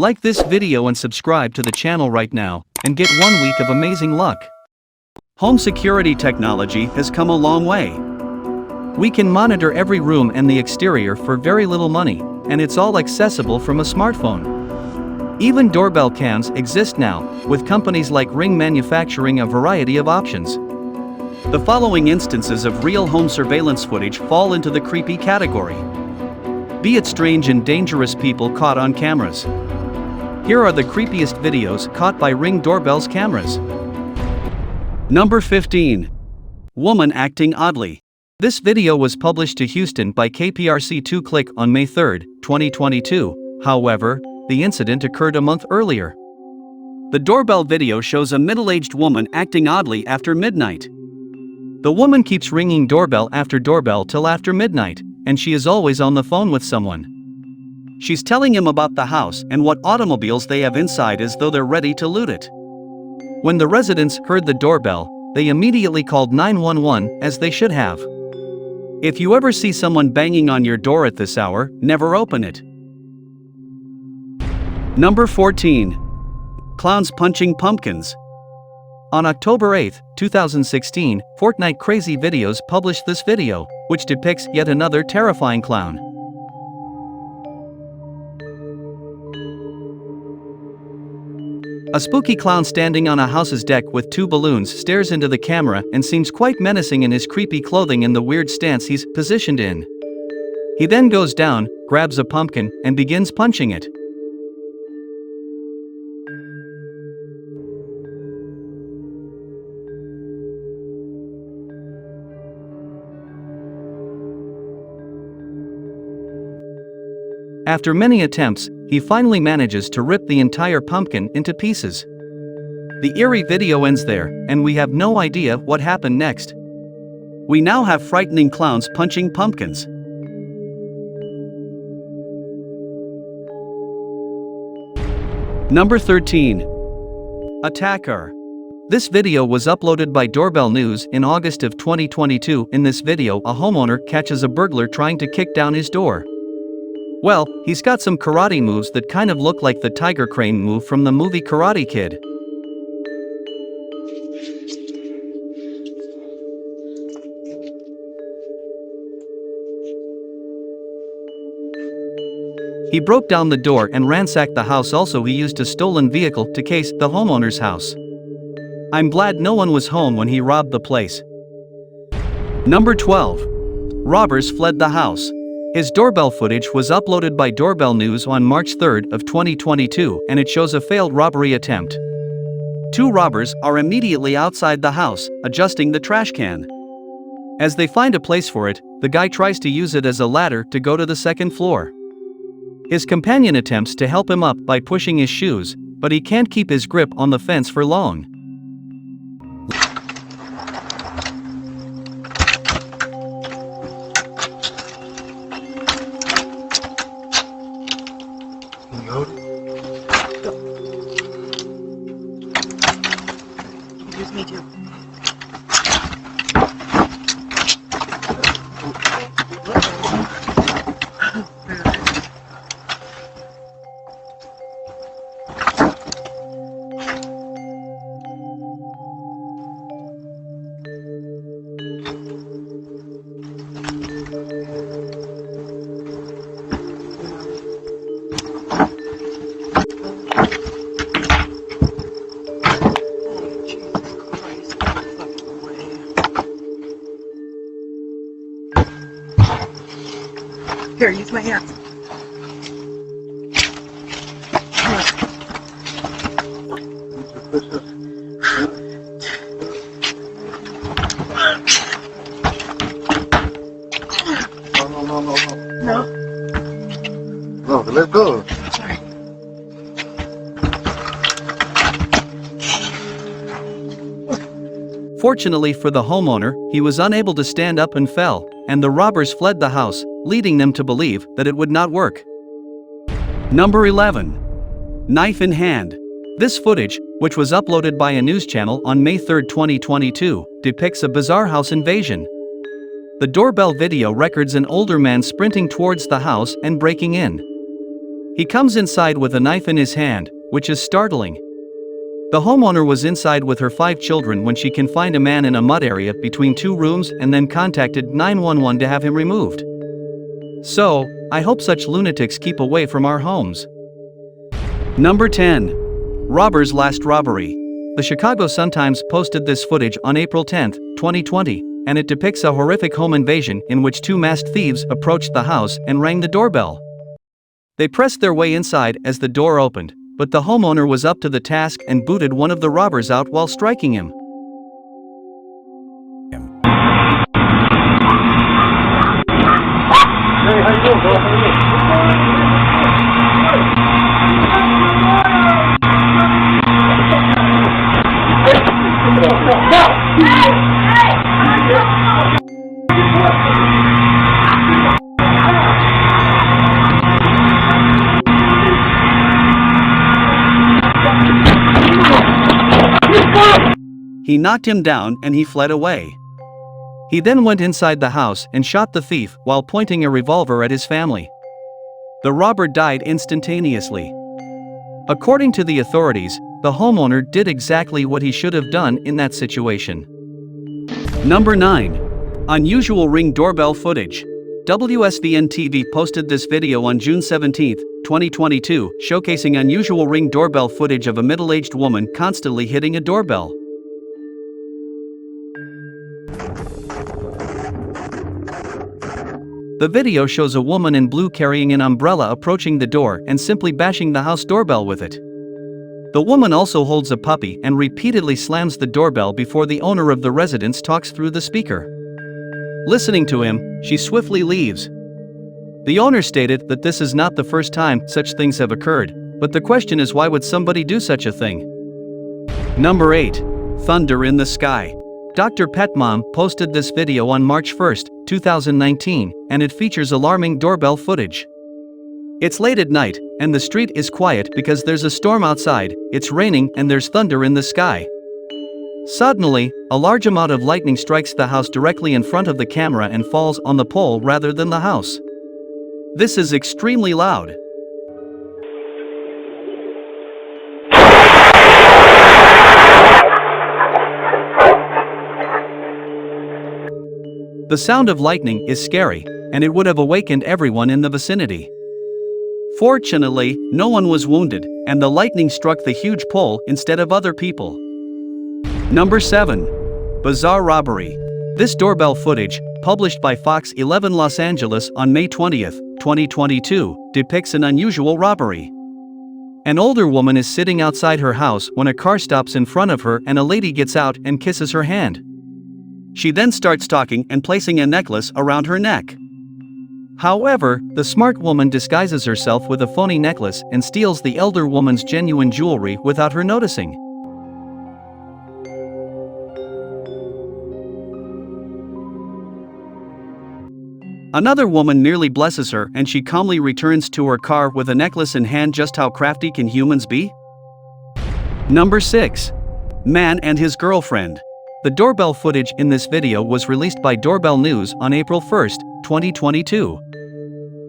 Like this video and subscribe to the channel right now, and get 1 week of amazing luck. Home security technology has come a long way. We can monitor every room and the exterior for very little money, and it's all accessible from a smartphone. Even doorbell cams exist now, with companies like Ring manufacturing a variety of options. The following instances of real home surveillance footage fall into the creepy category. Be it strange and dangerous people caught on cameras. Here are the creepiest videos caught by Ring Doorbell's cameras. Number 15. Woman acting oddly. This video was published to Houston by KPRC2 Click on May 3, 2022. However, the incident occurred a month earlier. The doorbell video shows a middle-aged woman acting oddly after midnight. The woman keeps ringing doorbell after doorbell till after midnight, and she is always on the phone with someone. She's telling him about the house and what automobiles they have inside as though they're ready to loot it. When the residents heard the doorbell, they immediately called 911, as they should have. If you ever see someone banging on your door at this hour, never open it. Number 14. Clowns punching pumpkins. On October 8, 2016, Fortnite Crazy Videos published this video, which depicts yet another terrifying clown. A spooky clown standing on a house's deck with two balloons stares into the camera and seems quite menacing in his creepy clothing and the weird stance he's positioned in. He then goes down, grabs a pumpkin, and begins punching it. After many attempts, he finally manages to rip the entire pumpkin into pieces. The eerie video ends there, and we have no idea what happened next. We now have frightening clowns punching pumpkins. Number 13. Attacker. This video was uploaded by Doorbell News in August of 2022. In this video, a homeowner catches a burglar trying to kick down his door. Well, he's got some karate moves that kind of look like the tiger crane move from the movie Karate Kid. He broke down the door and ransacked the house. Also, he used a stolen vehicle to case the homeowner's house. I'm glad no one was home when he robbed the place. Number 12. Robbers fled the house. His doorbell footage was uploaded by Doorbell News on March 3 of 2022, and it shows a failed robbery attempt. Two robbers are immediately outside the house, adjusting the trash can. As they find a place for it, the guy tries to use it as a ladder to go to the second floor. His companion attempts to help him up by pushing his shoes, but he can't keep his grip on the fence for long. Me too. Here, use my hands. No. No, let go. Sorry. Fortunately for the homeowner, he was unable to stand up and fell, and the robbers fled the house, leading them to believe that it would not work. Number 11. Knife in hand. This footage, which was uploaded by a news channel on May 3, 2022, depicts a Bazaar house invasion. The doorbell video records an older man sprinting towards the house and breaking in. He comes inside with a knife in his hand, which is startling. The homeowner was inside with her 5 children when she confined a man in a mud area between 2 rooms and then contacted 911 to have him removed. So, I hope such lunatics keep away from our homes. Number 10. Robber's Last Robbery. The Chicago Sun-Times posted this footage on April 10, 2020, and it depicts a horrific home invasion in which 2 masked thieves approached the house and rang the doorbell. They pressed their way inside as the door opened, but the homeowner was up to the task and booted one of the robbers out while striking him. Hey, how you doing, bro? How He knocked him down and he fled away. He then went inside the house and shot the thief while pointing a revolver at his family. The robber died instantaneously. According to the authorities, the homeowner did exactly what he should have done in that situation. Number 9. Unusual Ring Doorbell Footage. WSVN-TV posted this video on June 17, 2022, showcasing unusual Ring doorbell footage of a middle-aged woman constantly hitting a doorbell. The video shows a woman in blue carrying an umbrella approaching the door and simply bashing the house doorbell with it. The woman also holds a puppy and repeatedly slams the doorbell before the owner of the residence talks through the speaker. Listening to him, she swiftly leaves. The owner stated that this is not the first time such things have occurred, but the question is, why would somebody do such a thing? Number 8. Thunder in the Sky. Dr. Petmom posted this video on March 1, 2019, and it features alarming doorbell footage. It's late at night, and the street is quiet because there's a storm outside, it's raining and there's thunder in the sky. Suddenly, a large amount of lightning strikes the house directly in front of the camera and falls on the pole rather than the house. This is extremely loud. The sound of lightning is scary, and it would have awakened everyone in the vicinity. Fortunately, no one was wounded, and the lightning struck the huge pole instead of other people. Number 7. Bazaar Robbery. This doorbell footage, published by Fox 11 Los Angeles on May 20, 2022, depicts an unusual robbery. An older woman is sitting outside her house when a car stops in front of her and a lady gets out and kisses her hand. She then starts talking and placing a necklace around her neck. However, the smart woman disguises herself with a phony necklace and steals the elder woman's genuine jewelry without her noticing. Another woman nearly blesses her and she calmly returns to her car with a necklace in hand. Just how crafty can humans be? Number 6. Man and his girlfriend. The doorbell footage in this video was released by Doorbell News on April 1, 2022.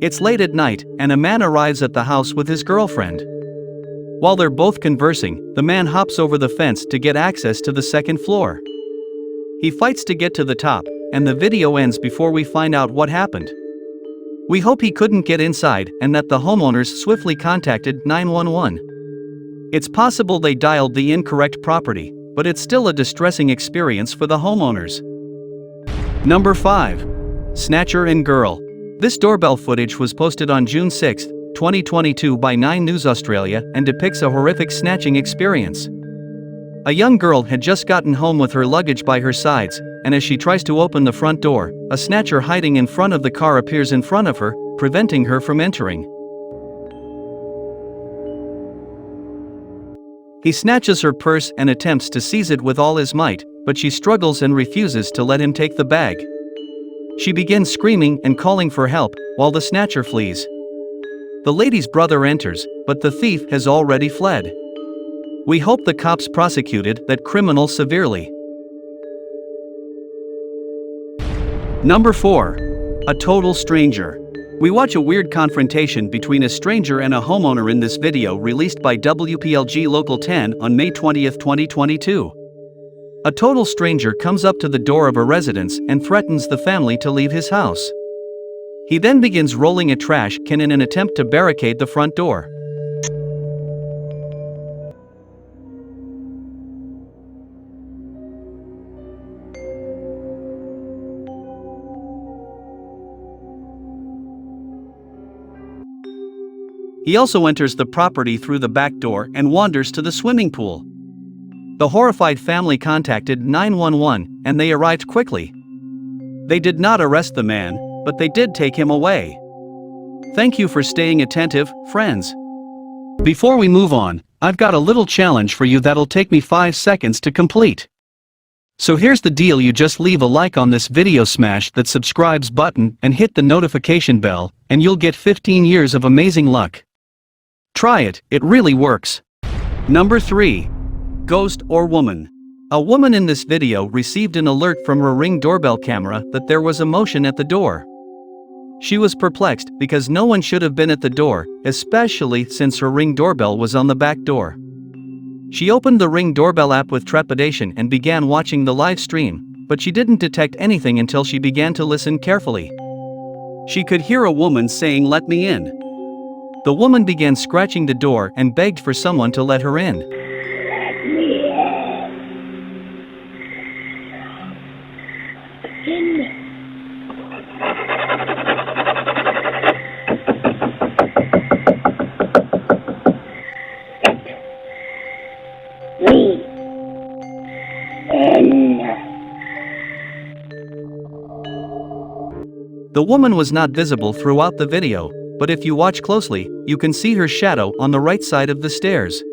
It's late at night, and a man arrives at the house with his girlfriend. While they're both conversing, the man hops over the fence to get access to the second floor. He fights to get to the top, and the video ends before we find out what happened. We hope he couldn't get inside and that the homeowners swiftly contacted 911. It's possible they dialed the incorrect property, but it's still a distressing experience for the homeowners. Number 5. Snatcher and Girl. This doorbell footage was posted on June 6, 2022 by 9 News Australia and depicts a horrific snatching experience. A young girl had just gotten home with her luggage by her sides, and as she tries to open the front door, a snatcher hiding in front of the car appears in front of her, preventing her from entering. He snatches her purse and attempts to seize it with all his might, but she struggles and refuses to let him take the bag. She begins screaming and calling for help, while the snatcher flees. The lady's brother enters, but the thief has already fled. We hope the cops prosecuted that criminal severely. Number 4. A Total Stranger. We watch a weird confrontation between a stranger and a homeowner in this video released by WPLG Local 10 on May 20, 2022. A total stranger comes up to the door of a residence and threatens the family to leave his house. He then begins rolling a trash can in an attempt to barricade the front door. He also enters the property through the back door and wanders to the swimming pool. The horrified family contacted 911 and they arrived quickly. They did not arrest the man, but they did take him away. Thank you for staying attentive, friends. Before we move on, I've got a little challenge for you that'll take me 5 seconds to complete. So here's the deal: you just leave a like on this video, smash that subscribes button and hit the notification bell, and you'll get 15 years of amazing luck. Try it, it really works. Number 3. Ghost or woman. A woman in this video received an alert from her Ring doorbell camera that there was a motion at the door. She was perplexed because no one should have been at the door, especially since her Ring doorbell was on the back door. She opened the Ring doorbell app with trepidation and began watching the live stream, but she didn't detect anything until she began to listen carefully. She could hear a woman saying, "Let me in." The woman began scratching the door and begged for someone to let her in. The woman was not visible throughout the video, but if you watch closely, you can see her shadow on the right side of the stairs.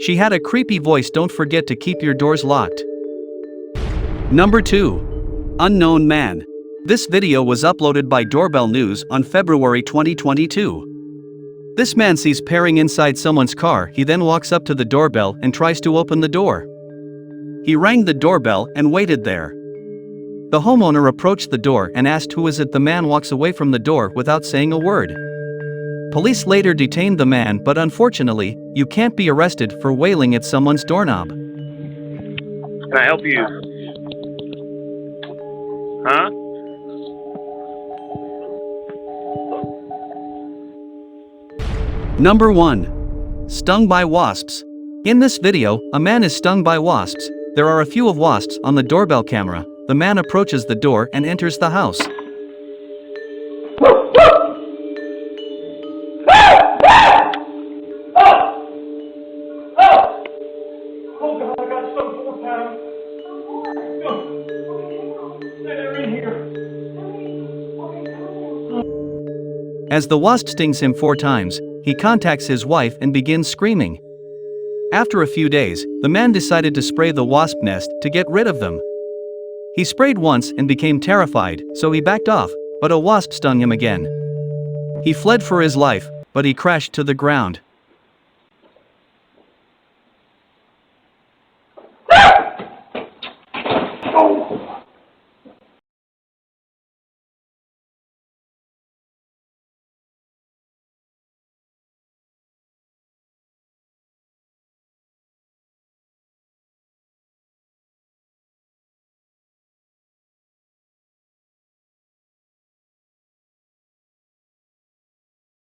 She had a creepy voice. Don't forget to keep your doors locked. Number 2. Unknown man. This video was uploaded by Doorbell News on February 2022. This man sees pairing inside someone's car. He then walks up to the doorbell and tries to open the door. He rang the doorbell and waited there. The homeowner approached the door and asked who is it. The man walks away from the door without saying a word. Police later detained the man, but unfortunately, you can't be arrested for wailing at someone's doorknob. Can I help you? Huh? Number 1. Stung by wasps. In this video, a man is stung by wasps. There are a few of wasps on the doorbell camera. The man approaches the door and enters the house. As the wasp stings him 4 times, he contacts his wife and begins screaming. After a few days, the man decided to spray the wasp nest to get rid of them. He sprayed once and became terrified, so he backed off, but a wasp stung him again. He fled for his life, but he crashed to the ground.